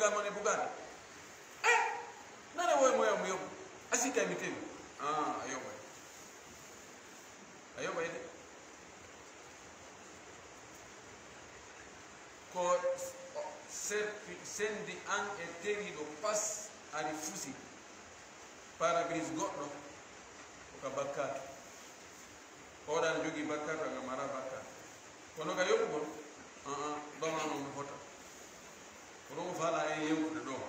ga mone bugani nana woy moyo mo yob asita mi tewi ayoba ide ko sendi an e teriɗo pas ari fusi parabrise goɗɗo oka bakkato oɗan jogui bakkato aga mara bakkato kono ga yoɓugol ɗomano mi fota koɗo fala e yewtude ɗo o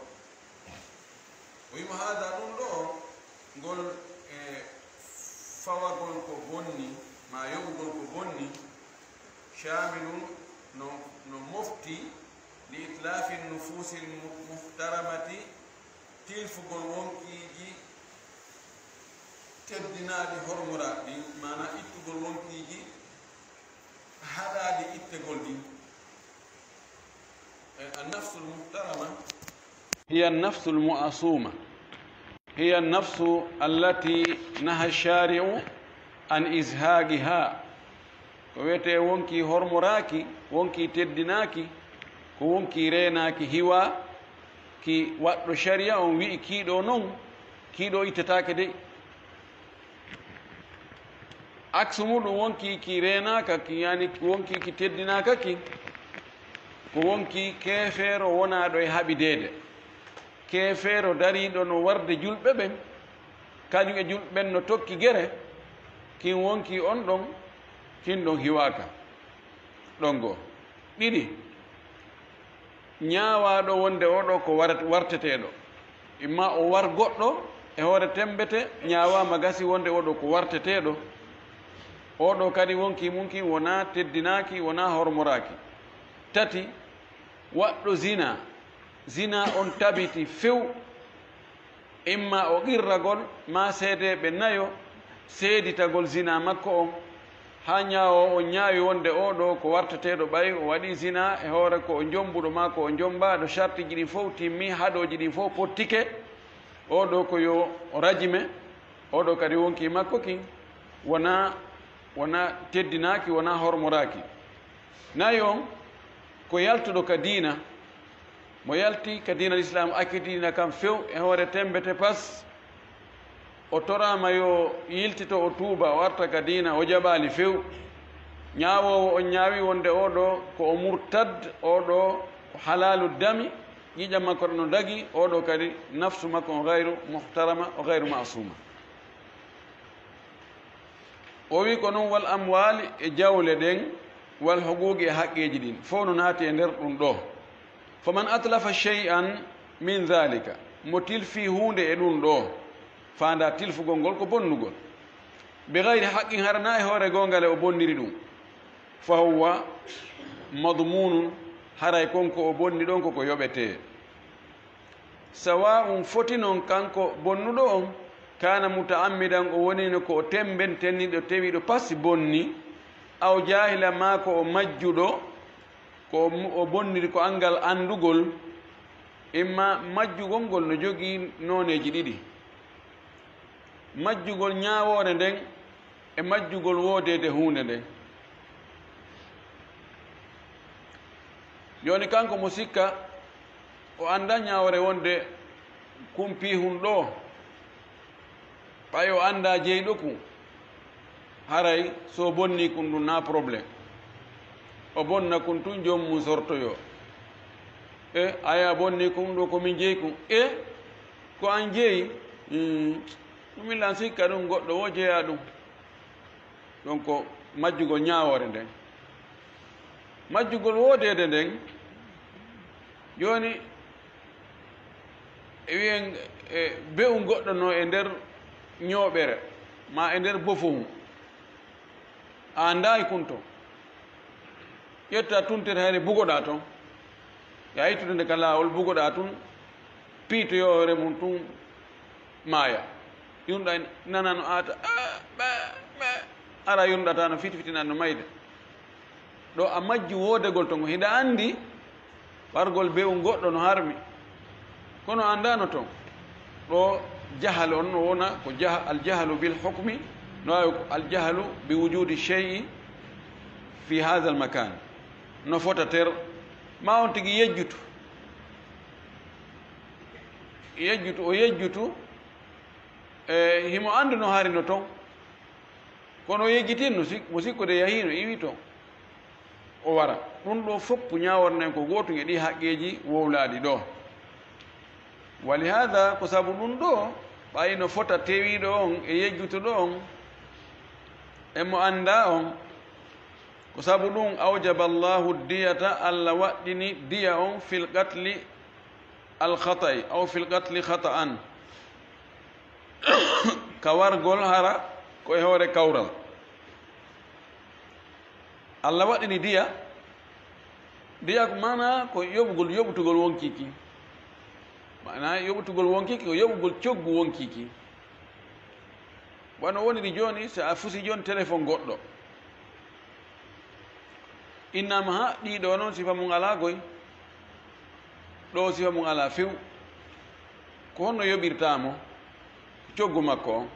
wima haada ɗum ɗo ngol e fawagol ko bonni ma yoɓugol ko bonni shamilum no mofti li itlafi nufusi muhtaramati tilfugol wonkiji teddinaɗi hormoraɗi mana ittugol wonkiji haɗaɗi ittegol ɗi النفس المحترمة هي النفس المعصومة هي النفس التي نهى الشارع عن إزهاقها كويتي وونكي هرمراكي وونكي تدناكي كوونكي ريناكي هوا كي وقت الشريعة وي كيدو نون كيدو إتتاكي دي أكسمو وونكي كي ريناكا كي يعني وونكي كي تدناكا كي ko wonki keefeero wonaaɗo e haɓideede keefeero dariiɗo no warde julɓe ɓen kañum e julɓe ɓen no tokki gere kin wonki on ɗon kin ɗon hiwaaka ɗon goo ɗiɗi ñaawaaɗo wonde oɗo ko warteteeɗo imma o war goɗɗo e hoore tembete ñaawaama gasi wonde oɗo ko warteteeɗo oɗo kadi wonki mum kin wonaa teddinaaki wonaa hormoraaki tati waɗɗo zina on tabiti few imma o qirragol ma seedeɓe nayo seeditagol zina makko on ha ñaawo o ñaawi wonde oɗo ko warteteɗo ɓay o waɗi zina e hoore ko o jombuɗo ma ko o jombaɗo chartiji ɗin fof timmi haɗoji ɗin fof pottike oɗo ko yo rajime oɗo kadi wonki makko kin wona teddinaki wona hormoraki nayi on ko yaltuɗo ka diina mo yalti ka diina l'islam akkidina kam few e hoore tembete pas o torama yo yiltito o tuuba o arta ka diina o jaɓali few ñaawowo o ñaawi wonde oɗo ko o murtad oɗo ko halalu dami ƴiƴam makko no dagi oɗo kadi nafsu makko o gayru muhtarama o gayru masuma o wi ko noon wal amwali e jawle ɗen wal huquqi e haqqeji ɗin fof no naati e nder ɗum ɗo fa man atlafa shay'an min dhalika mo tilfi hunde e ɗum ɗo fanda tilfugol ngol ko bonnugol be gayri haqqin harana e hoore gongale o bonniri ɗum fa huwa madmunun haray konko o bonni ɗon koko yoɓete sawa'un foti noon kanko bonnuɗo on kana mutaammidan o wonino ko o tembentenniɗo tewiɗo pasi bonni aw jahila ma ko o majjuɗo ko o bonniri ko angal andugol imma majjugol ngol no jogii nooneji ɗiɗi majjugol ñaawore nden e majjugol woodede hunde nden joni kanko mo sikka o anda ñaawore wonde kumpi hun ɗo ɓay o anda jeyɗo kum haray so bonni kun ɗum na probléme o bonna kun tun jommum sortoyo e aya bonni kum ɗo komin jeeyi kum e ko an jeeyi ɗumillan sikka ɗum goɗɗo wo jeeya ɗum donc majjugol ñaawore nden majjugol woodede nden joni e wiyen be'u goɗɗo no e nder ñooɓere ma e nder bofohum a andayi kunto ƴetta tuntere hayre bugoɗa toon ya yittude nde ka laawol bugoɗa tun piitoyoore mum tun maaya yumɗa nana no aata ara yumɗata no fitfitinani no mayde ɗo a majji woodegol ton hiɗa anndi wargol bew goɗɗo no harmi kono andano toon ɗo jahal on no wona ko aljahalu bil hukmi no wawi aljahalu bi wujudi chey fi hada al makan no fota ter ma on tigi yejjutu yejjutu o yejjutu himo andu no harino toon kono o yejjitinno mo sikkude yahino iwi toon o wara ɗum ɗo foppu ñawornen ko gootum e ɗi haqqeji wowlaaɗi ɗo wali hada ko sabu ɗum ɗo ɓayi no fota tewiɗo on e yejjutuɗo on emo annda on ko sabu ɗum awjaba llahu diyata allah waɗɗini diya on fil qatli alkhata'i aw fil qatli khata'an ka wargol hara ko e hoore kawral allah waɗini diya ko mana ko yoɓutugol wonkiki mana yoɓutugol wonkiki ko yoɓugol coggu wonkiki wano woniri joni so a fusi joni téléphone goɗɗo innama ha ɗiɗo noon sifa mum ala goy ɗo sifa mum ala few ko honno yoɓirtamo coggu makko on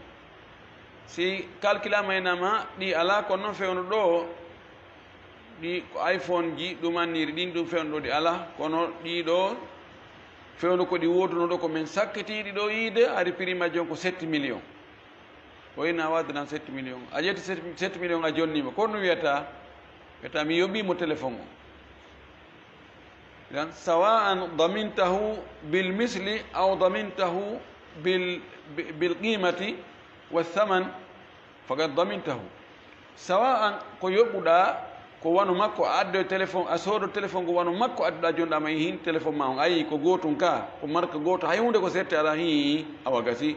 si calculama enama ha ɗi ala kono noon fewno ɗo ɗi ko iphone ji ɗumanniri ɗin ɗum fewno ɗo ɗi ala kono ɗiɗo fewno ko ɗi woduno ɗo ko min sakkitiɗi ɗo yiide ari prix majjon ko 7 millions o yina waddanan 7 millions a ƴetti 7 millions a jonnima ko no wiyata mi yoɓimo téléphone o idan sawa'an damintahu bil misli aw damintahu bil qimati wa thaman faqad damintahu sawa'an ko yoɓuɗa ko wano makko a addo téléphone a soodo téléphone ko wano makko adduɗa jonɗa ma hin téléphone ma on ayi ko gotum ka ko marque goto hay hunde ko sette ala hi awa gasi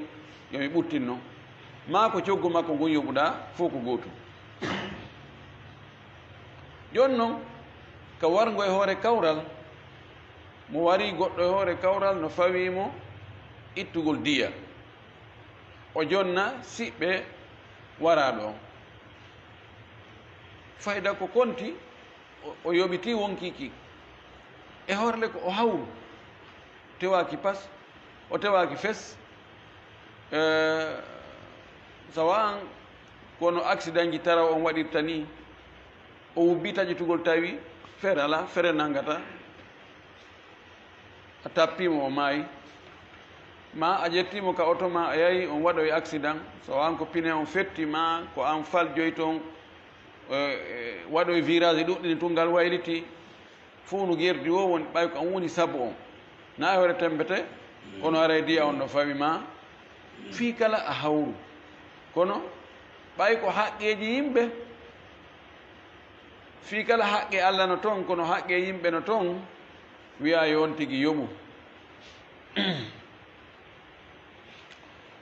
yomi ɓuttinno ma ko coggu makko ngon yoɓuɗa fof ko gotum joni noon ka wargo e hoore kawral mo wari goɗɗo e hoore kawral no fawimo ittugol diya o jonna siɓɓe waraɗo fayda ko konti o yoɓiti wonkiki e horle ko o hawru tewaki pas o tewaki fes sawan kono accident ji tara on waɗirta ni o wubbi taƴitugol tawi feere ala feere nangata a tappimo o maayi ma a ƴettimo ka auto ma a yahi on waɗoy accident so an ko pine on fetti ma ko an fal joyi toon waɗoy virage ɗuɗɗini tungal wayliti fuu no gerdi o woni ɓay ko an woni sabu on na e hoore tembete kono ara diya on no fawi ma fii kala a hawru kono ɓay ko haqqeji yimɓe fii kala haqqe allah no toon kono haqqe yimɓe no toon wiya yon tigi yoɓu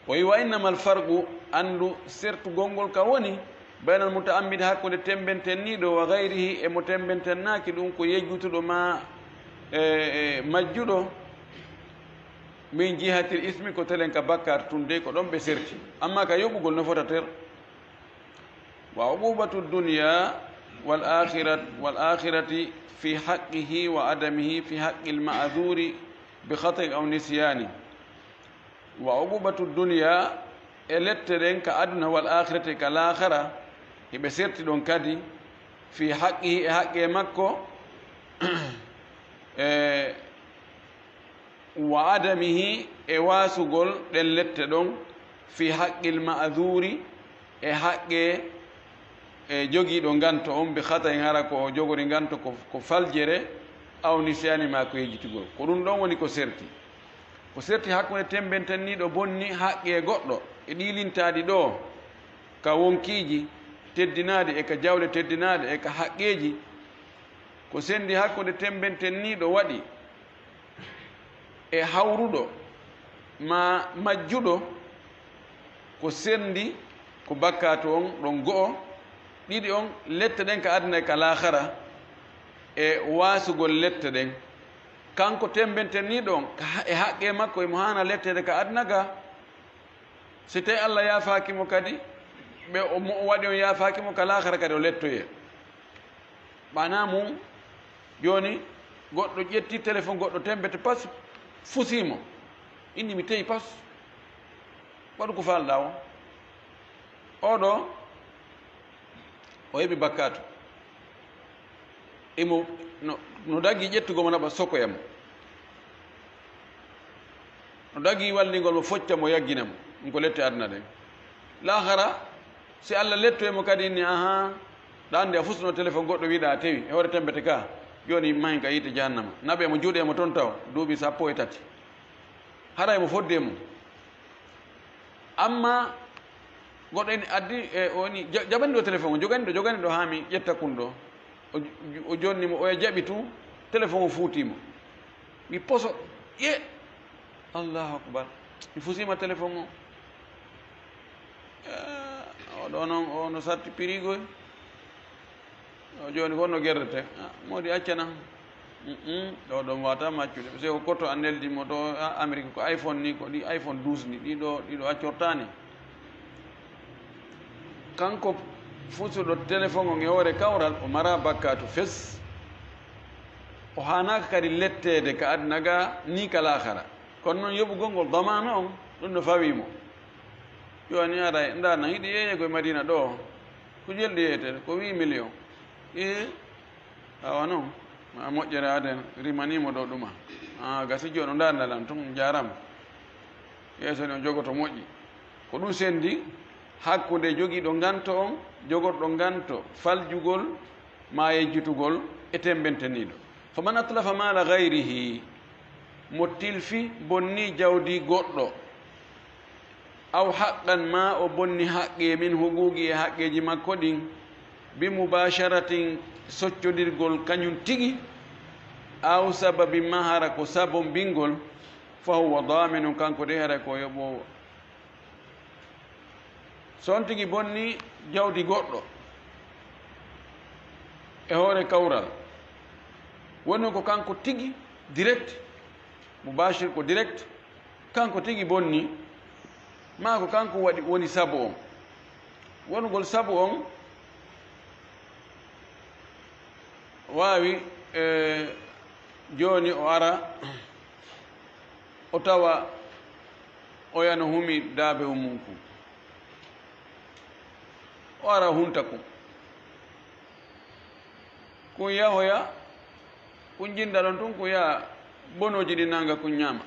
o wi wa innama alfarqu andu sertugol ngol ka woni baynal mutaammide hakkude tembentenniɗo wa gayrihi e mo tembentennaki ɗum ko yejjutuɗo ma majjuɗo min jihatil ismi ko telen ka bakkar tunde ko ɗon ɓe serti amma ka yoɓugol no fota ter wa uqubatu dunya wal akhirati fi haqqihi wa adamihi fi haqqi lma'dhuri bi khata'i aw nisyani wa uqubatu dunya e lette ɗen ka aduna wal akhirati ka lahara hiɓe serti ɗon kadi fi haqqihi e haqqe makko wa adamihi e wasugol ɗen lette ɗon fi haqqil ma'dhuri e haqqe e jogiiɗo nganto on ɓe hata en hara ko jogori nganto ko faljere aw nisyani ma ko yejjitugol ko ɗum ɗon woni ko serti hakkunde tembentenniɗo bonni haqqe goɗɗo e ɗilintaɗi ɗo ka wonkiiji teddinaɗi e ka jawle teddinaɗe e ka haqqeji ko sendi hakkunde tembentenniɗo waɗi e hawruɗo ma majjuɗo ko sendi ko bakkatu on ɗon go'o ɗiɗi on lette ɗen ka aduna e ka lahara e wasugol lette ɗen kanko tembentenniɗo on e haqqe makko emo hana lettede ka aduna ga si tawi allah yafakimo kadi ɓe mo waɗi on yafakimo ka lahara kadi o lettoye ɓana mum joni goɗɗo ƴetti téléphone goɗɗo tembete pas fusimo inni mi teyi pas waɗu ko falɗa o oɗo o heɓi bakkatu imo no daggi ƴettugomo naɓa sokoyamo no dagi wallingol mo focca mo yaggina mo ko lette aduna de lahara si Allah letto e mo kadi ni aha dande a fusno téléphone goɗɗo wiɗa tewi e hoore tembete ka joni mahi ka yite jahannama naɓe mo juuɗe mo toon taw duuɓi sappo e tati haray mo fodde mum amma goɗɗo en addi e woni jaɓani ɗo téléphone o jogani ɗo ha mi ƴetta kun ɗo o jonnimo oya jaɓi tu téléphone o fuutimo mi poso ye allahu akbar mi fusima téléphone o ɗo noon ono satti pirigoy o joni fof no guerdete modi accana ɗo ɗon wata maccude parce que ko kotto a neldimo to amérique ko iphone ni ko ɗi iphone 12 ni ɗiɗo accortani kanko fusuɗo téléphone o e hoore kawral o mara bakkatu fes o hanaka kadi lettede ka aduna ga ni kala hara kono noon yoɓugol ngol damana on ɗum no fawimo joni ara ndana hiɗi yeeye koye madina ɗo ko jelɗi yeyetede ko 8 million awa noon ma moƴƴere aden rimanimo ɗo ɗuma gasi joni o ndandalan tun jarama yeesoni o jogoto moƴƴi ko ɗum sendi hakkude jogiiɗo nganto on jogorɗo nganto faljugol ma yejjutugol e tembenteniɗo fa man atlafa mala gayrihi mo tilfi bonni jawdi goɗɗo aw haqqan ma o bonni haqqe min hugugi e haqqeji makko ɗin bi mubasharatin soccodirgol kañum tigi aw sababi ma hara ko sabo mbingol fa huwa daminu kanko de hara ko yoɓowo so on tigi bonni jawdi goɗɗo e hoore kawral woni ko kanko tigi direct mubashir ko direct kanko tigi bonni ma ko kanko waɗi woni sabu on wonugol sabu on wawi joni o ara o tawa o yana humi daabe mum ku o ara hunta kum kun yahoya kun jinda ɗon tun kun yaha bonoji ɗi nanga kun ñaama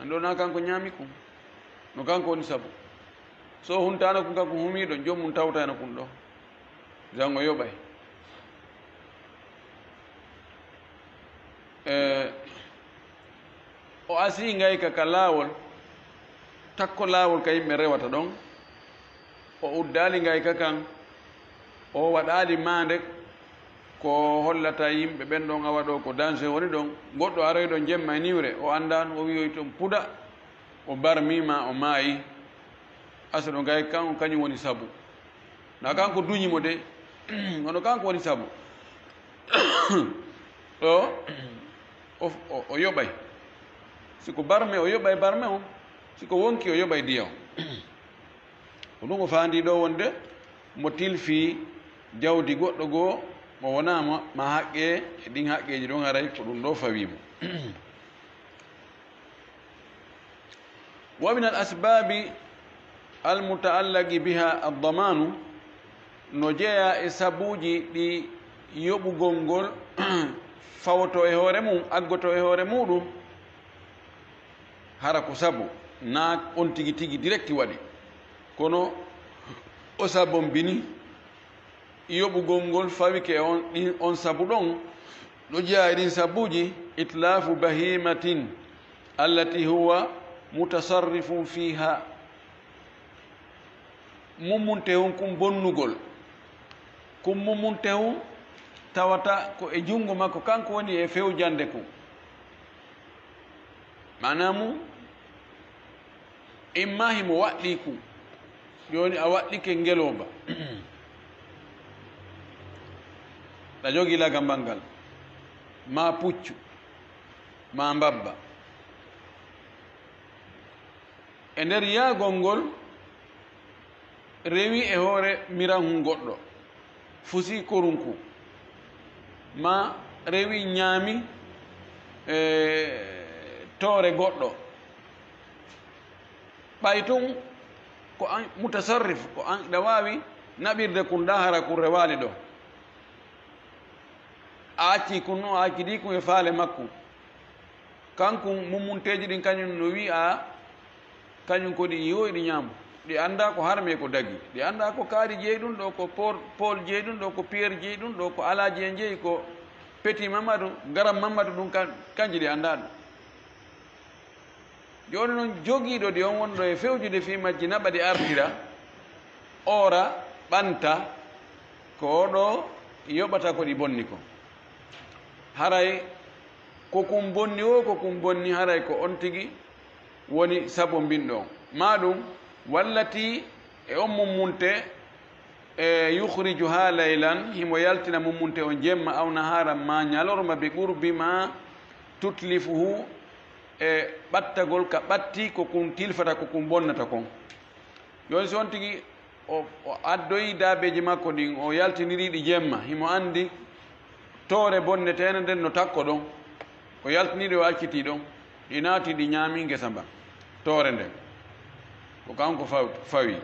anɗo na kanko ñaami kum no kanko woni sabu so huntano kun kanko humiɗo jomum tawtano kun ɗo jango yoɓay o asi ngayka ka laawol takko laawol ka yimɓe rewata ɗon o uddali ngayka kan o waɗali mande ko hollata yimɓe ɓen ɗon awa ɗo ko danger woni ɗon goɗɗo aroy ɗon jemma e niwre o andano o wiyoy toon puɗa o barmima o maayi asa ɗo ngay kan kañum woni sabu na kanko duñimo de wono kanko woni sabu ɗo o yoɓay siko barme o yoɓay barme o siko wonki o yoɓay diya o ko ɗum o fandi ɗo wonde mo tilfi jawdi goɗɗo goo mo wonama ma haqqe e ɗin haqqeji ɗon haray ko ɗum ɗo fawimo wa min al asbabi almutaallaqi biha addamanu no jeeya e sabuji ɗi yoɓugol ngol fawoto e hoore mum aggoto e hoore muɗum hara ko sabu na on tigi tigi direct waɗi kono o sabon bini yoɓugol ngol fawike on sabu ɗon ɗo jeeya e ɗin sabuji itlafu bahimatin allati huwa mutasarrifun fiha mummuntehun kum bonnugol kum mummuntehun tawata ko e jungo makko kanko woni e fewjande kum manamu imma himo waɗɗi kum joni a waɗɗike ngeloba ɗa jogi laga mbangal ma puccu ma mbabba e nder yaagol ngol rewi e hoore miran goɗɗo fusi korunku ma rewi ñaami toore goɗɗo ɓay tun ko an mutasarrif ko an ɗa wawi naɓirde kun ɗa hara kun rewali ɗo a acci kun no a acci ɗi kun e faale makko kanko mummunteji ɗin kañum no wi'a kañum ko ɗi yiwo ɗi ñaamo ɗi annda ko harme ko dagi ɗi annda ko kaari jeeyi ɗum ɗo ko Paul jeeyi ɗum ɗo ko Pierre jeeyi ɗum ɗo ko Alaji en jeeyi ko Petit Mamadou Garam Mamadou ɗum kanji ɗi annda ɗum joni noon jogiiɗo ɗi on wonɗo e fewjude fi majji naɓa ɗi artira ora ɓanta ko oɗo yoɓata ko ɗi bonni ko haray kokum bonni o kokum bonni haray ko on tigi woni sabo mbinɗo on maɗum wallati e on mummunte e yuhriju ha laylan himo yaltina mummunte on jemma aw naharan ma ñalorma bi qurbi ma tutlifuhu e ɓattagol ka ɓatti kokum tilfata kokum bonnata kon joni so on tigi o addoyi daabeji makko ɗin o yaltiniriɗi jemma himo andi toore bonnetene nden no takko ɗon o yaltiniɗi o acciti ɗon ɗi naati ɗi ñaami gesa mba toore nden ko kanko fawi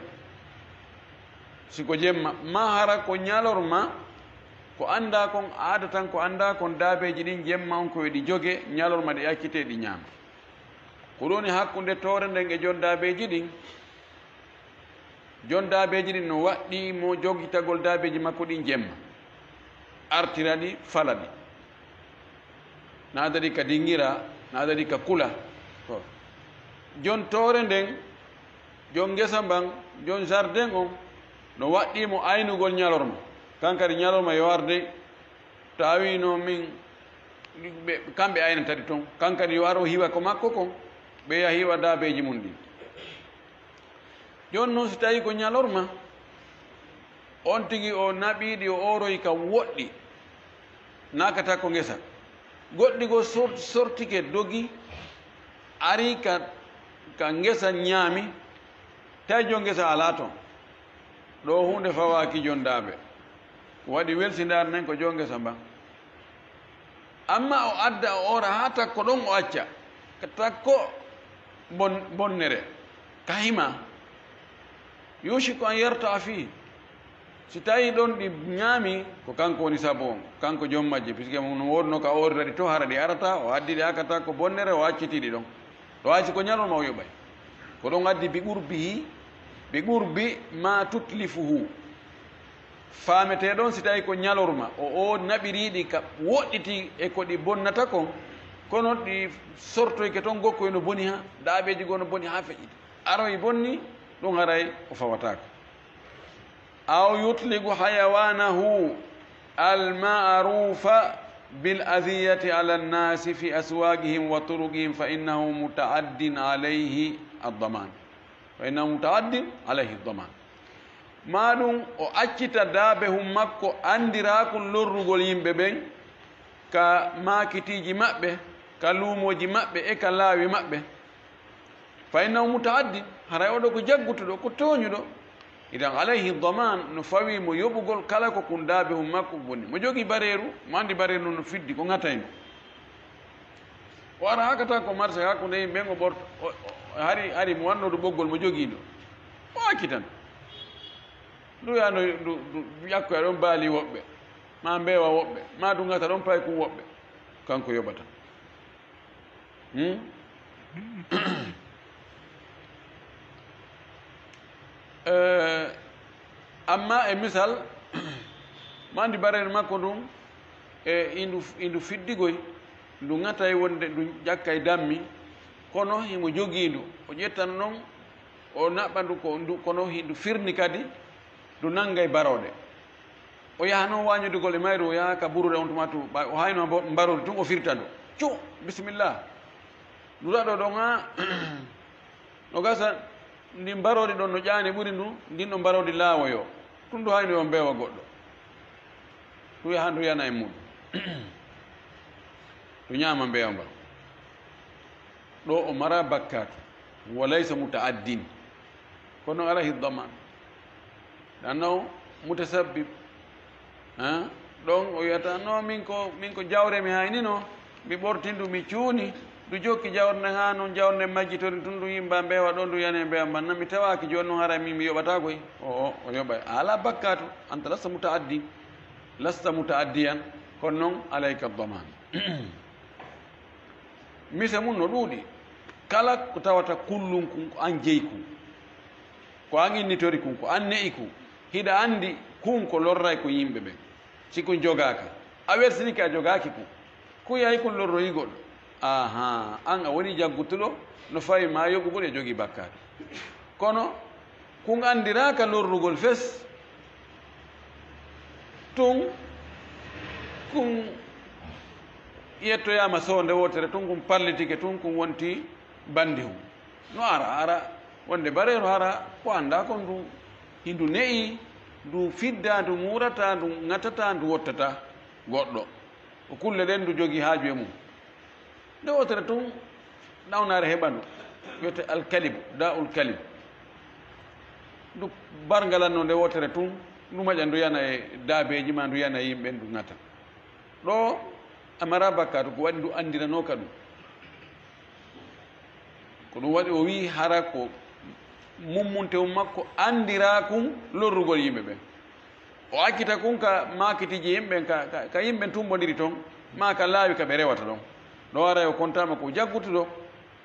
siko jemma ma hara ko ñalorma ko anda kon aada tan ko anda kon daabeji ɗin jemma on koye ɗi joge ñalorma ɗi accite ɗi ñaama ko ɗoni hakkude toore nden e jon daabeji ɗin jon daabeji ɗin no waɗɗi mo jogitagol daabeji makko ɗin jemma artira ɗi fala ɗi naadari ka dingira naadari ka kula jon toore nden jon ngesa mban jon jardin on no waɗɗimo aynugol ñalorma kankadi ñalorma yo arde to awino min kamɓe aynataɗi toon kankadi yo aro hiwa ko makko kon ɓeya hiwa daabeji mum ɗin joni noon so tawi ko ñalorma on tigi o naɓiɗi o oroyi ka woɗɗi nakata ko ngesa goɗɗi go sortike dogi ari ka ngesa ñaami tawi jon ngesa ala toon ɗo hunde fawaki jon daabe waɗi welsindar nen ko jon ngesa mba amma o adda o ora ha takko ɗon o acca ka takko bonnere kahima yushiko an yarta fi si tawi ɗon ɗi ñaami ko kanko woni sabu on kanko joom majji puisque no wodno ka ordaɗi to hara ɗi arata o addi ɗi hakata ko bonnere o accitiɗi ɗon ɗo haysi ko ñalorma o yoɓay ko ɗon addi bi ɓurbi ma tutlifuhu faamete ɗon si tawi ko ñalorma o naɓiriɗi ka woɗɗiti e ko ɗi bonnata kon kono ɗi sortoyke toon gokkoy no boni ha daaɓeji goo no boni ha feƴƴita aroy bonni ɗum haray o fawataka aw yutligu hayawanahu almarufa bil adiyati ala nnasi fi aswaqihim wa turuqihim fa innahu mutaaddin alayhi addaman maɗum o accita daabe hum makko andirakon lorrugol yimɓe ɓen ka makitiji maɓɓe ka luumoji maɓɓe e ka laawi maɓɓe fa innahu mutaaddin haray oɗo ko jaggutuɗo ko tooñuɗo idan alayhi daman no fawi mo yoɓugol kala ko kun daabe hum makko bonni mo jogii bareeru mo andi bareeru no fiddi ko ŋatayno o ara hakata ko marché hakkude yimɓe o ɓorto hari mo wannoɗo ɓoggol mo jogiiɗo o accitan nduyano ndu ƴakkoya ɗon baali woɓɓe ma mbeewa woɓɓe ma du ŋata ɗon pay kum woɓɓe kanko yoɓata amma e misal ma andi bareeru makko ndun e indu fiddigoy ndu ŋatay wonde ndu ƴakkay dammi kono himo jogiindu o ƴettan noon o naɓɓa ndu kono hindu firni kadi ndu nanngay barode o yaha noon wañudigol e mayru o yaha ka burude on tuma tu o hayno mbarode tun o firta ndu cu bisimillah ndu raɗo ɗon ha no gasa ndi mbarode ɗon no ƴaani ɓuri ndu ndin ɗo mbarode laawoyo tun ndu hayno yo mbeewa goɗɗo ndu yaha ndu yana e muɗum ndu ñaama mbeewa mba ɗo o mara bakkatu wa laysa mutaaddin kono alayhi daman ɗanno mutasabbib ɗon o wiyata no min ko jawre mi hayni no mi ɓortindu mi cuuni ndu jokki jawrde ha noon jawrde majjitori tun ndu yimba mbeewa ɗo ndu yane mbeewa mbanna mi tawaki joni noon hara min mi yoɓata koy o yoɓay ala bakkatu anta lasta mutaaddiyan kono noon alayka daman mise mum no ɗuuɗi kala ko tawata kullum kum ko an jeyi kum ko an innitori kum ko an ne'i kum hiɗa anndi kum ko lorray ko yimɓe ɓen siko jogaaka a wersiniki a jogaaki kum ku yahi kon lorroyi goɗɗo aha an a woni jaggutuɗo no fawi ma yoɓugol e jogii bakkaade kono kun anndiraaka lorrugol fes tun kun yettoyama soonde wotere tun kun pallitike tun kun wonti bandi hum no ara wonde bareero hara ko annda kon ndu hindu ne'i ndu fidda ndu muurata ndu ŋattata ndu wottata goɗɗo ko kulle ɗen ndu jogii haaju e mum nde wotere tun ɗawnaare heɓa ndu wiyete alkalib da ul kalib ndu barngalanno nde wotere tun ndu maƴa ndu yana e daabeji ma ndu yana e yimɓe ndu ŋata ɗo amara bakkatu ko waɗi ndu andiranoka ɗum ko ɗum waɗi o wi hara ko mummunte um makko andira kun lorrugol yimɓe ɓen o accita kun ka makitiji yimɓen ka yimɓen tumbodiri toon ma ka laawi ka ɓe rewata ɗon ɗo ara o contama ko jaggutuɗo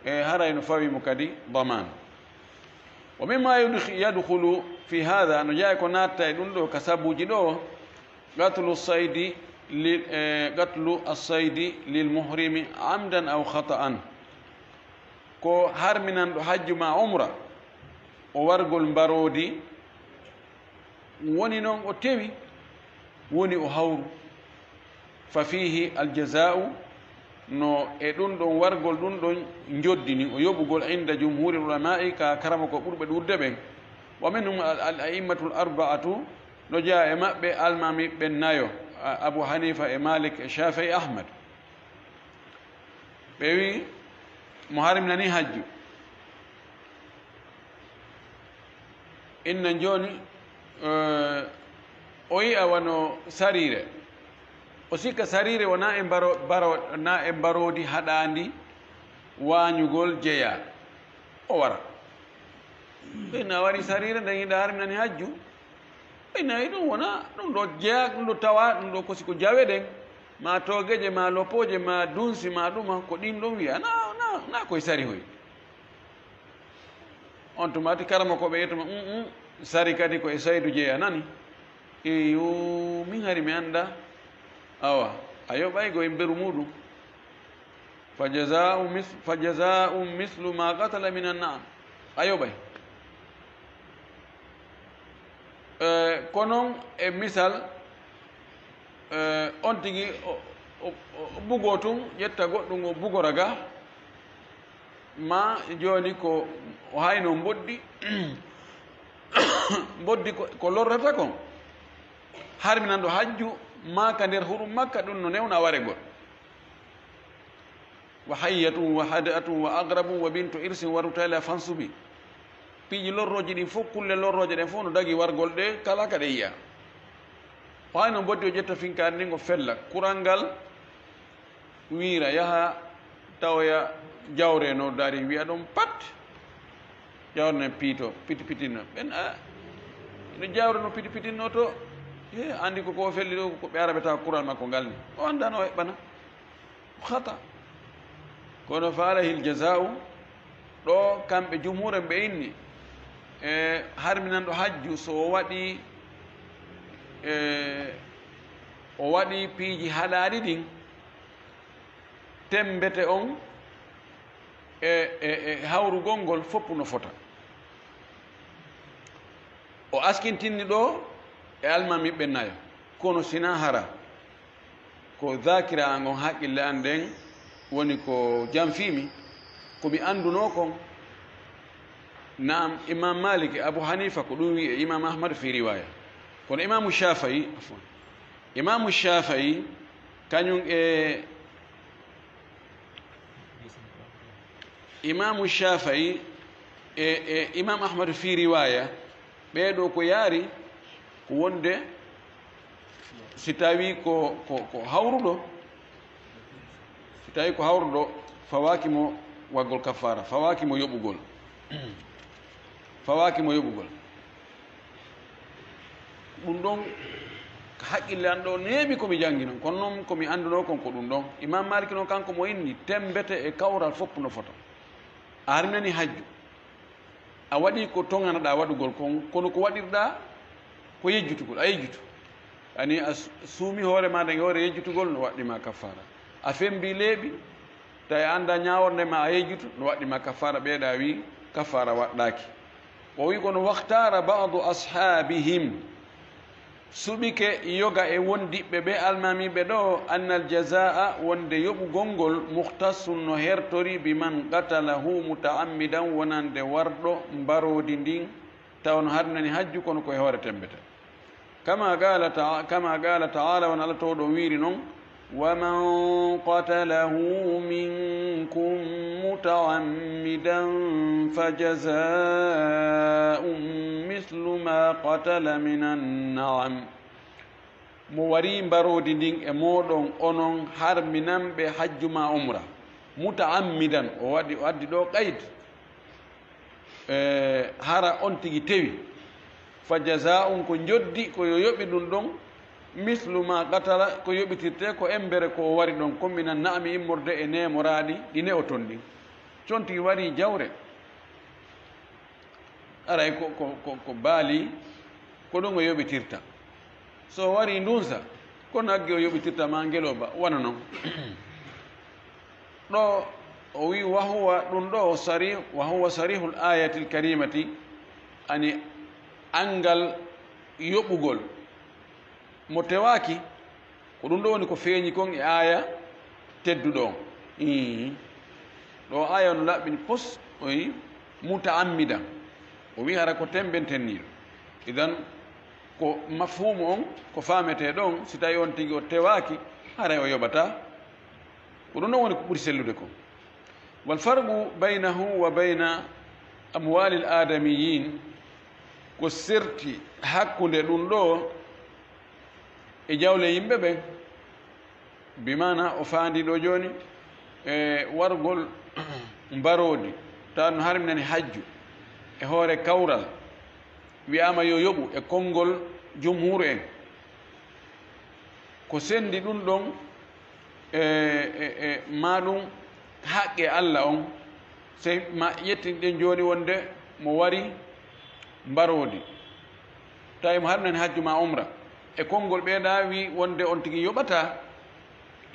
e haray no fawimo kadi daman wa mimma yadkhulu fi hada no jeeya ko natta e ɗum ɗo ka sabuji ɗo gatlu assaydi lilmuhrimi amdan aw khata'an ko harminanɗo hajju ma umra o wargol mbarodi woni noon o tewi woni o hawru fa fihi aljaza'u no e ɗum ɗon wargol ɗum ɗon joddini o yoɓugol inda jumhuri ulama'i ka karama ko ɓurɓe ɗurde ɓen wa minhum al a'immatu l arba'atu no jeeya e maɓɓe almami ɓen nayo abou hanifa e malik e shafii ahmad ɓe wi mo harminani hajju inna joni o yi'a wano sarire o sikka sarire wona e mbarodi haɗandi wañugol jeeya o wara ɓeyna waɗi sarire nde yiɗa harminani hajju ɓeynayi ɗum wona ɗum ɗo jeeya ɗum ɗo tawa ɗum ɗo kosi ko jawe ɗen ma togeje ma lopoje ma dunsi ma ɗuma ko ɗin ɗon wiya na koye sari hoy on tumati karama ko ɓe yetoma sari kadi ko e saydu jeeya nani eyo min hari mi anda awa a yoɓaygo e mberu muɗum fa jaza'u mislu ma qatala min annam a yoɓay ko noon e misal on tigi bugo tun ƴetta goɗɗum o bugora ga ma joni ko o hayno mboddi mboddi ko lorrata kon harminanɗo hajju maka nder huɗum makka ɗum no newna waregol wa hayyatun wa hada'atun wa agrabun wa bintu irsin warutala fansubi piiji lorroji ɗin fof kulle lorroje ɗen fof no dagi wargol ɗe kala ka ɗe yiya o hayno mboddi o ƴetta finkari ndin o fella kural ngal wiira yaha tawoya jawre no dari wiya ɗon pat jawre piito pitipitino ɓen no jawre no pitipitinno to e andi koko felli ɗo ko ɓe araɓe tawa kural makko ngal ni o andano heɓɓana hata kono fa alayhi ljaza'u ɗo kamɓe jumhuren ɓe inni e harminanɗo hajju so o waɗi piiji haɗaɗi ɗin tembete on e hawrugol ngol foppu no fota o askintinni ɗo e almamiɓe nayo kono sina hara ko zakira an on haqqille an nden woni ko janfimi komi anduno kon naam imam malik e abou hanifa ko ɗum wi e imam ahmad fi riwaya kono imamu shafayi imamu shafayi kañum imamu shafayi e imam ahmad fi riwaya ɓeɗo ko yaari ko wonde si tawi ko hawruɗo si tawi ko hawruɗo fawakimo waggol kaffara fawakimo yoɓugol ɗum ɗon haqqille an ɗo neeɓi komi janngi noon kono noon komi annduno kon ko ɗum ɗon imam malik noon kanko mo inni tembete e kawral fof no foto a harminani hajju a waɗi ko toŋanaɗa waɗugol kon kono ko waɗirɗa ko yejjutugol a yejjutu ani a suumi hoore maɗa e hoore yejjutugol no waɗɗima kaffara a fembi leeɓi tawi annda ñaworde ma a yejjutu no waɗɗima kaffara ɓeeɗa wi kaffara waɗɗaki o wi kono wahtara badu ashabihim suɓike yoga e wondiɓɓe ɓe almamiɓe ɗo anna al jazaa wonde yoɓugol ngol muhtasun no hertori biman qatalahu mutaammidan wonande warɗo mbarodi ndin taw no harnani hajju kono koye hoore tembete kama qala taala won allah to ɗo wiiri noon waman qatalahu minkum mutaammidan fajazaa'un mislu ma qatala min annaam mo wari mbarodi ndin e moɗon onon harminanɓe hajju ma umra mutaammidan o waddi ɗo qayd hara on tigi tewi fajazaa'un ko joddi ko yo yoɓi ɗum ɗon mislu ma qatala ko yoɓitirte ko embere ko wari ɗon kommina naami immorde e nemoraɗi ɗi ne o ton ɗin conti wari jawre aray ko baali ko ɗum o yoɓitirta so wari ndunsa ko nagge o yoɓitirta ma ngeloba wona noon ɗo o wi wahuwa ɗum ɗo wahuwa sarihul ayati l karimati ani angal yoɓugol mo tewaki ko ɗum ɗo woni ko feeñi kon e aya tedduɗo ɗo aya no laɓɓini pos o wi mutaammidan o wi hara ko tembentenniɗo idan ko mafhumu on ko famete ɗon si tawi on tigi o tewaki haray o yoɓata ko ɗum ɗon woni ko ɓuri sellude ko wal farqu baynahu wa bayna amwali l adamiyin ko serti hakkude ɗum ɗo e jawle yimɓe ɓen bimana o faandi ɗo joni e wargol mbarodi tawa no harminani hajju e hoore kawral wiyama yo yoɓu e konngol jumhuru en ko sendi ɗum ɗon e maɗum haqqe allah on sey ma yettinɗen joni wonde mo wari mbarodi tawi mo harminani hajju ma umra e konngol ɓeeɗa wi wonde on tigi yoɓata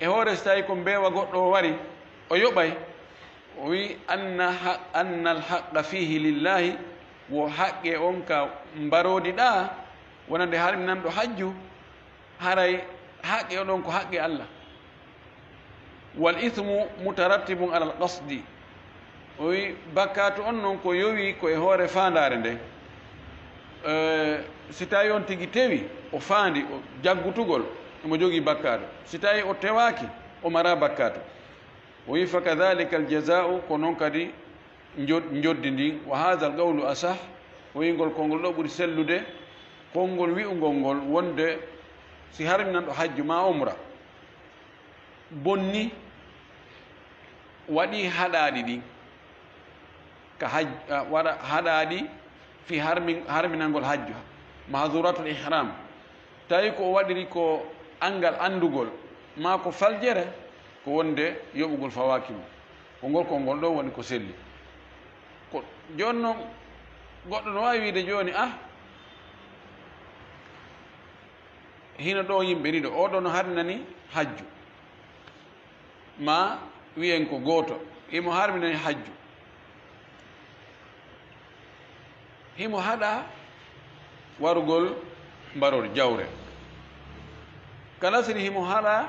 e hoore so tawi ko mbeewa goɗɗo o wari o yoɓay o wi anna alhaqqa fihi lillahi wo haqqe on ka mbarodi ɗa wonande harminanɗo hajju haray haqqe oɗon ko haqqe allah wal ithmu mutarattibum ala al qasdi o wi bakkatu on noon ko yowi ko e hoore fandare nde si tawi on tigi tewi o faandi o jaggutugol omo jogii bakkatu si tawi o tewaki o mara bakkatu o wi fa kadhalika al jazau ko noon kadi joddi ndin wa hadha al qawlu asah o wi ngol konngol ɗo ɓuri sellude konngol wi'ugol ngol wonde si harminanɗo hajju ma umra bonni waɗi haɗaɗi ɗi ka waɗa haɗaɗi fi harminangol hajju mahduratul ihram tawi ko o waɗiri ko angal andugol ma ko faljere ko wonde yoɓugol fawaki mum ko ngol konngol ɗo woni ko selli ko joni noon goɗɗo no wawi wiide joni hino ɗo yimɓe ɗiɗo oɗo no harminani hajju ma wiyen ko gooto imo harminani hajju himo haɗa warugol mbarol jawre kala sini himo haɗa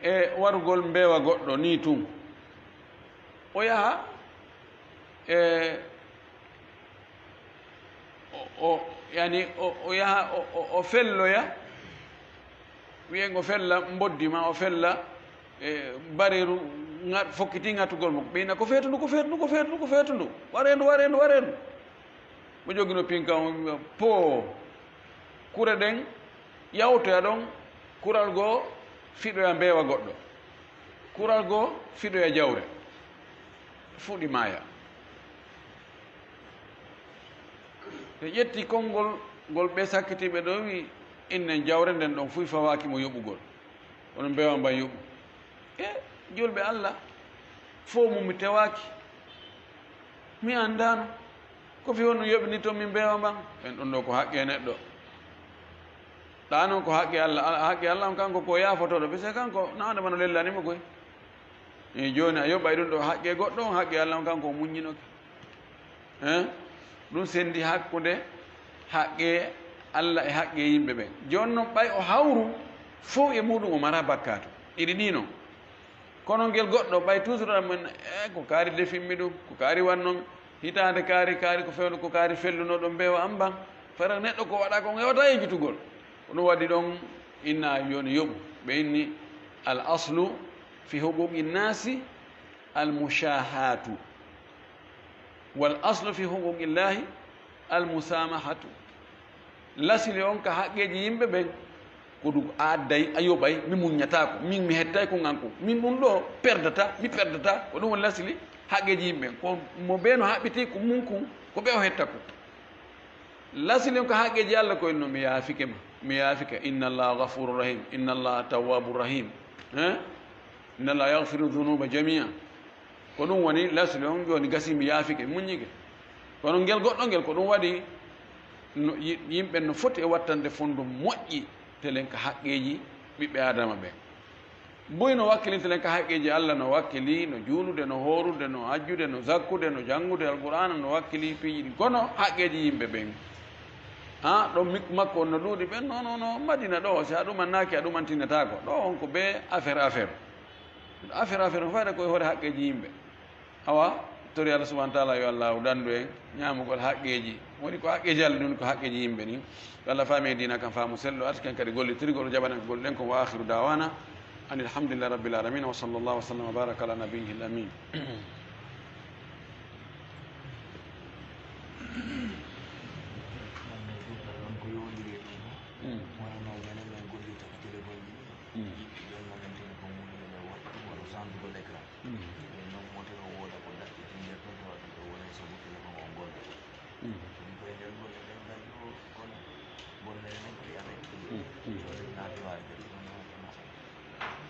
e warugol mbeewa goɗɗo ni tun o yaha yani o yaha o felloya wiyen o fella mboddima o fella bareru fokkiti ŋattugol mum ɓeyna ko feetu ndu warendu mo jogino pinkan po kure ɗen yawtoya ɗon kural goo fiɗoya mbeewa goɗɗo kural goo fiɗoya jawre fuɗi maaya ɓe ƴetti konngol ngol ɓe sakkitiɓe ɗo wi innen jawre nden ɗon fuy fawaki mo yoɓugol onon mbewa mban yoɓu e julɓe Allah fo mum mi tewaki mi andano ko fi wonno yoɓini toon min mbewa mban en ɗon ɗo ko haqqe neɗɗo ɗa noon ko haqqe Allah on kanko ko yafotoɗo ɓe se kanko nawde mano lellanimo koye e joni a yoɓɓay ɗum ɗo haqqe goɗɗo on haqqe Allah on kanko o muññinoke ɗum sendi hakkude haqqe Allah e haqqe yimɓe ɓen joni noon ɓay o hawru fof e muɗum o mara bakkato ɗiɗi ɗi noon kono ngel goɗɗo ɓay toujours amen ko kaari defimmi ɗum ko kaari wannon hitande kaari ko fewno ko kaari felluno ɗon mbewa amban fara neɗɗo ko waɗa ko hewata yejjutugol ko ɗum waɗi ɗon inna joni yoɓu ɓe inni al aslu fi huquqi nnasi al mushahatu wal aslu fi huquqi llahi al musamahatu lasili on ka haqqeji yimɓe ɓen ko ɗum adday a yoɓay mi muññatako min mi hettay ko ganko min ɗum ɗo mi perdata ko ɗum woni lasili haqqeji yimɓe ko mo ɓe no haɓɓiti ko munkun ko ɓe o hetta ko lasili on ko haqqeji Allah ko inno mi yaafike ma mi yaafika inna allaha gafuru rahim inna allaha tawwabu rahim inna allaha yagfiru dunuba jamia ko ɗum woni lasili on joni gasi mi yaafike muññike kono ngel goɗɗo ngel ko ɗum waɗi yimɓe no foti e wattande fondu moƴƴi telen ka haqqeji ɓiɓɓe adama ɓe boy no wakkilintelen ka haqqeji Allah no wakkili no juulude no horude no hajjude no zakkude no janngude alqur'ana no wakkili piiji ɗi kono haqqeji yimɓe ɓen ɗon makko on no ɗuuɗi ɓen no madina ɗo si a ɗumannaki a ɗumantinetako ɗo on ko ɓe affaire no fayda koye hoore haqqeji yimɓe awa tori Allah subahana taala yo allahu ɗanndu en ñamugol haqqeji woni ko haqqeji Allah ɗum ko haqqeji yimɓe ni yo Allah faami e dina kam faamu sello artiken kadi gollitirgol jaɓanen ko golɗen ko wa akhiru dawana an alhamdulillah rabbil alamin wa sallallahu wa sallam wa baraka ala nabiyhi l amin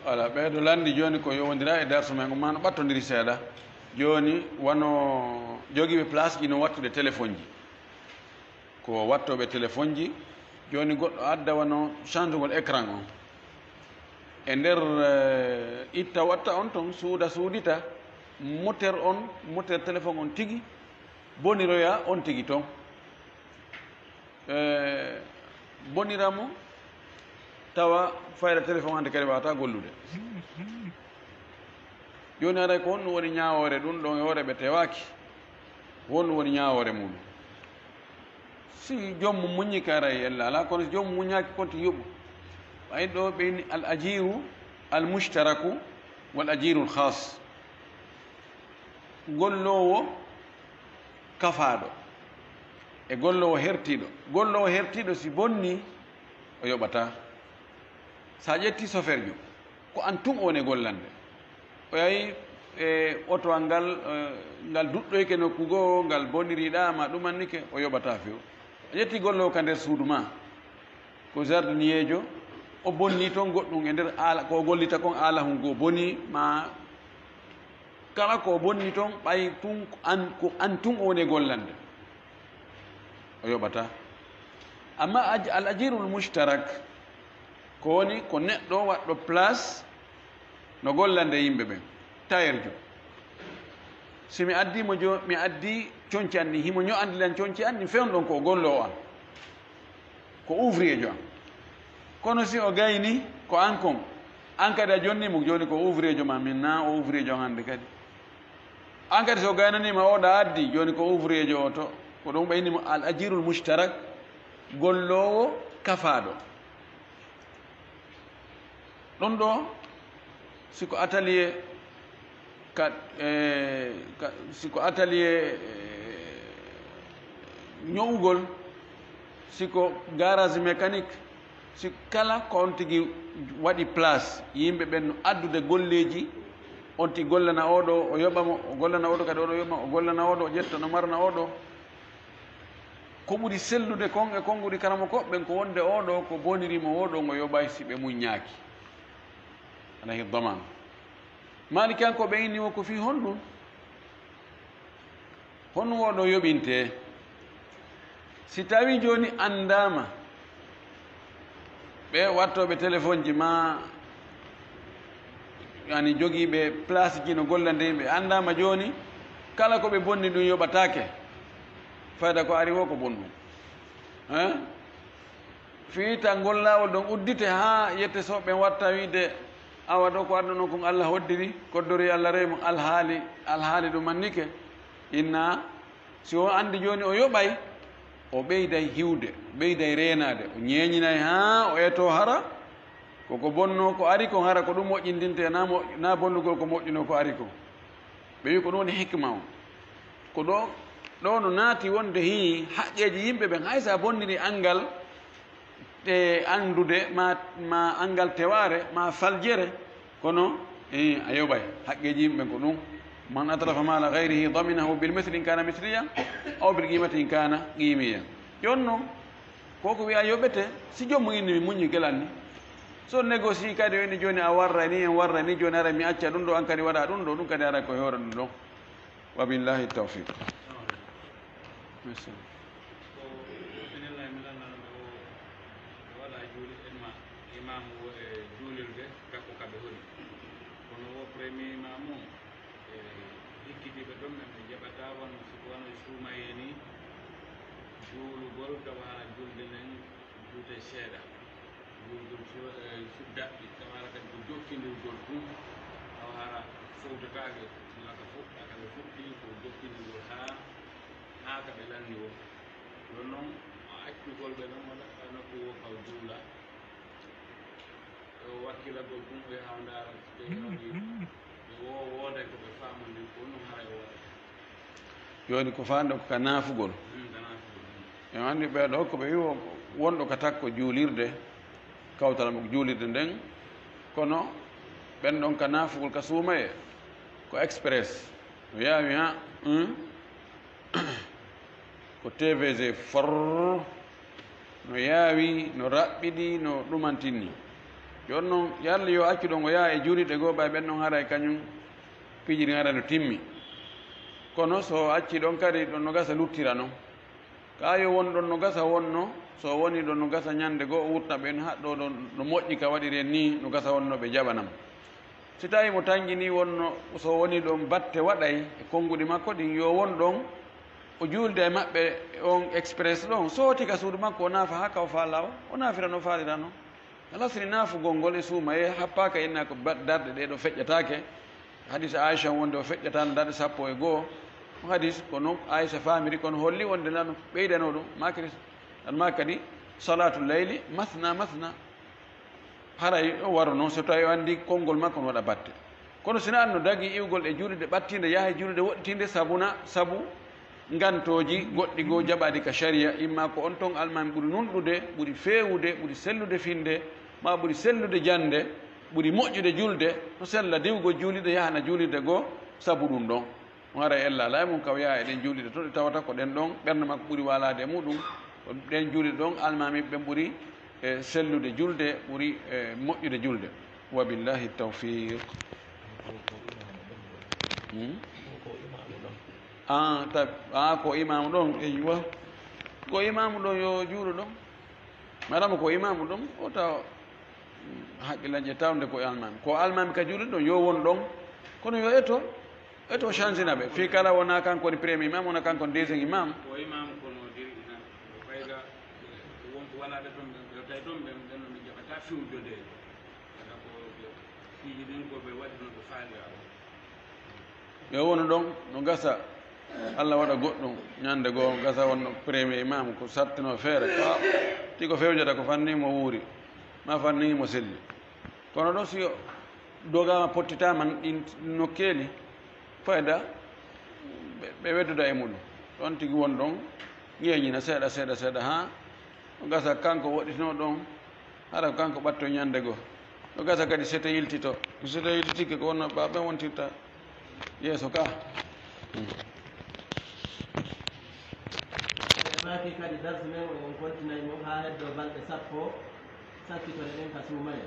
voilà ɓeeɗo lanndi jooni ko yowondira e darso men ma no ɓattondiri seeɗa jooni wano jogiiɓe place ji no wattude téléphone ji ko wattoɓe téléphone ji jooni goɗɗo adda wano changegol écran on e nder itta watta on toon suudita moteur téléphone on tigi boniroya on tigi toon boniramo tawa fayda téléphone hande kadi wawata gollude joni aray ko honɗum woni ñawore ɗum ɗon e hoore ɓe tewaki honɗum woni ñawore muɗum si joomum muññiki aray yella ala kono si joomum muñaki konti yoɓu ɓayi ɗo ɓeyni al ajiru al mushtaraku wal ajiru l khas gollowo kafaɗo e gollowo hertiɗo si bonni o yoɓata sa ƴetti chauffeur jo ko an tun o woni gollande o yahi e otoal ngal duɗɗoyke nokku goo ngal boniriɗama ɗumannike o yoɓata few a ƴetti gollowo ka nder suudu ma ko jardinier jo o bonni toon goɗɗum e nder ala ko gollita kon ala hun goo boni ma kala ko bonni toon ɓay tun ko an tun o woni gollande o yoɓata amma al ajirul mushtarak ko woni ko neɗɗo waɗɗo place no gollande yimɓe ɓen tayer jo si mi addimo jo mi addi conci anni himo ño'andilan conci anni fewn ɗon ko gollowo an ko ouvrier jo an kono si o gayni ko an kon an kadi a jonnimo joni ko ouvrier jo ma min na o ouvrier jo hande kadi an kadi so gaynanima oɗa addi joni ko ouvrier jo o to ko ɗum ɓaynimo al ajirul mushtarak gollowo kafaɗo ɗon ɗo siko atelier siko atelier ñowugol siko garage mécanique si kala ko on tigi waɗi place yimɓe ɓen no addude golleji on ti gollana oɗo o yoɓamo o gollana oɗo kadi oɗo yoɓma o gollana oɗo o ƴetta no marna oɗo ko ɓuri sellude kon e konngudi karama ko ɓen ko wonde oɗo ko bonirimo oɗo ngo yoɓay si ɓe muññaaki anahi daman maliki an ko ɓe innimo ko fi honɗum honɗum oɗo yoɓinte si tawi joni andama ɓe wattoɓe téléphone ji ma yani jogiiɓe place ji no golla nde ɓe andama joni kala ko ɓe bonni ɗum yoɓatake fayda ko ari wo ko bonɗum fiita ngol laawol ɗon uddite ha yette soɓɓe watta wiide awa ɗo ko adno noon kon Allah hoddiri koddori Allah reymo alhaali ɗum mannike inna si o andi joni o yoɓay o ɓeyday hiwde ɓeyday reenade o ñeeñinay ha o eto hara koko bonno ko ari kon hara ko ɗum moƴƴindinte na bonnugol ko moƴƴuno ko ari ko ɓe wi ko ɗum woni hikma o ko ɗo no naati wonde hi haqqeji yimɓe ɓen hay sa bonniri angal te andude ma angal teware ma faljere kono a yoɓay haqqeji yimɓe ɓen ko ɗum man atrafa mala gayrihi daminahu bilmithli in kana mithliya aw bilqimati in kana qimiya jonno koko wiya yoɓete si jommu inni mi muñi gelanni so négocie kadi woni joni a warra ni en warra ni joni ara mi acca ɗum ɗo an kadi waɗa ɗum ɗo ɗum kadi ara koye hoore ɗum ɗon wa billahi tawfiq seeɗa julgol daɓɓi tawara kadi ko jokkindirgol ɗum taw hara fowtatake laka fof akaɓe fuɗɗi ko jokkindirgol ha kaɓe lanni o ɗon noon accugol ɓe ɗon waɗa nokku wo kaw juula o wakkilagol ɗum ɓe haw ndara ɓe hewɗi ɓe wooday koɓe famundi ko ɗum hara e waɗata joni ko fanɗo ko ka naafugol e andi ɓeɗo ko ɓe wi wonɗo ka takko juulirde kawtal mo juulirde nden kono ɓen ɗon ka naafugol ka suumaye ko express no yaawi ha ko tvg for no yaawi no raɓɓiɗi no ɗumantinni joni noon yalla yo accu ɗon o yaha e juuliɗe goo ɓay ɓen ɗon hara e kañum pijiri hara no timmi kono so acci ɗon kadi ɗon no gasa luttira noon ka yo won ɗon no gasa wonno so woni ɗon no gasa ñande goo wurta ɓen haɗɗo ɗon no moƴƴi ka waɗiri en ni no gasa wonno ɓe jaɓanam si tawi mo tangini wonno so woni ɗon batte waɗay e konnguɗi makko ɗin yo won ɗon o juulde e maɓɓe on express ɗon sooti ka suudu makko o naafa ha kaw fa lawa o naafira no faalira noon alasri naafugol ngol e suuma e happaka inna ko darɗe ɗe ɗo feƴƴatake hadis aicha wonde o feƴƴata no darɗe 12 hadis kono aicha famiri kono holli wonde nano ɓeydano ɗum makiri ma kadi salatu leyli mathna haray o waro noon so tawi o andi konngol makko no waɗa batte kono sina anno dagi iwgol e juulide ɓattinde yaha e juulide woɗɗitinde sabu ngantoji goɗɗi goo jaɓaɗi ka sharia imma ko on ton almami ɓuri nunɗude ɓuri feewude ɓuri sellude finde ma ɓuri sellude jande ɓuri moƴƴude julde no sella diwgo juuliɗo yahana juulirde goo sabu ɗum ɗon o hara e ella lay mum kaw yaha eɗen juuliɗe to ɗe tawata ko ɗen ɗon ɓernde makko ɓuri walade e muɗum ɗen juuliɗe ɗon almami ɓen ɓuri e sellude julde ɓuri e moƴƴude julde wa billahi tawfiq ko imamu ɗon eywa ko imamu ɗon yo juuɗo ɗon madama ko imamu ɗon o taw haqqillaje tawde ko almami ka juuɗe ɗon yo won ɗon kono yo eto change naɓe fi kala wona kanko woni premier imam wona kanko woni deuxiéme imam o imam kono dirina fayga wonko walaɓe ɗon ɓe tawi ɗon ɓe ɗenno ɓe jaɓata fiwjode aɗa ko fiiji ɗin koɓe waɗi ɗon ko faalira yo wona ɗon no gasa Allah waɗa goɗɗum ñande goo gasa wonno premier imam ko sattino feere ti ko fewjata ko fannimo wuuri ma fannimo selli kono ɗon si dogama pottitama ɗin nokkeeli fayda ɓe wedduda e muɗum ɗon tigi won ɗon ƴeeñina seeɗa ha o gasa kanko woɗɗitino ɗon hara kanko ɓatto ñande goo o gasa kadi sete yiltito sete yiltitike ko wonno ɓaɓe wontirta yeeso ka maki kadi darsu men on continue mo ha heddo balɗe sappo sakkitore ɗen ka suumaye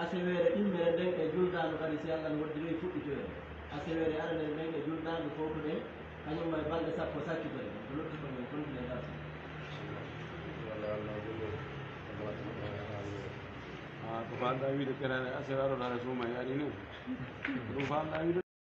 asewere ɗimmere nden e juldandu kadi si Allah woddiri fuɗɗitoyde asewere aranere men e juldandu fowtuɗen kañum e balɗe sappo sakkitore ko lottuɗo men continue darsu ko famɗa wiide kerane asewere aɗo ɗara suumaye ari ni ɗum famɗa wiide